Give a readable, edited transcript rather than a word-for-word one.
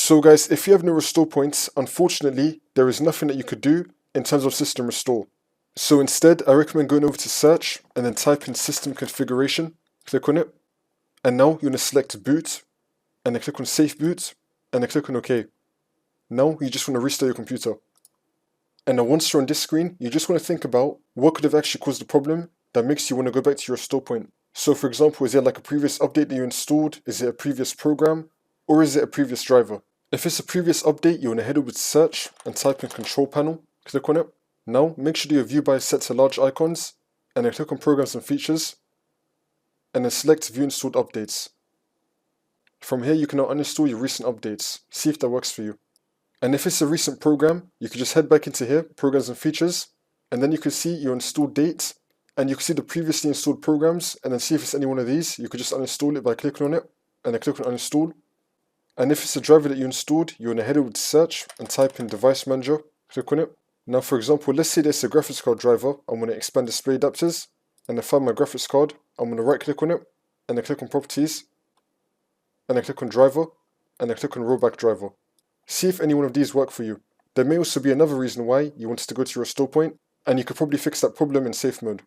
So guys, if you have no restore points, unfortunately, there is nothing that you could do in terms of system restore. So instead, I recommend going over to search and then type in system configuration, click on it, and now you want to select boot, and then click on safe boot, and then click on OK. Now you just want to restart your computer. And now once you're on this screen, you just want to think about what could have actually caused the problem that makes you want to go back to your restore point. So for example, is it like a previous update that you installed? Is it a previous program? Or is it a previous driver? If it's a previous update, you want to head over to search and type in control panel, click on it. Now make sure that your view by is set to large icons, and then click on programs and features, and then select view installed updates. From here you can now uninstall your recent updates, see if that works for you. And if it's a recent program, you can just head back into here, programs and features, and then you can see your installed date, and you can see the previously installed programs, and then see if it's any one of these. You could just uninstall it by clicking on it, and then click on uninstall. And if it's a driver that you installed, you want to head over to search and type in device manager, click on it. Now for example, let's say there's a graphics card driver, I'm going to expand display adapters, and then find my graphics card, I'm going to right click on it, and then click on properties, and then click on driver, and then click on rollback driver. See if any one of these work for you. There may also be another reason why you wanted to go to your restore point, and you could probably fix that problem in safe mode.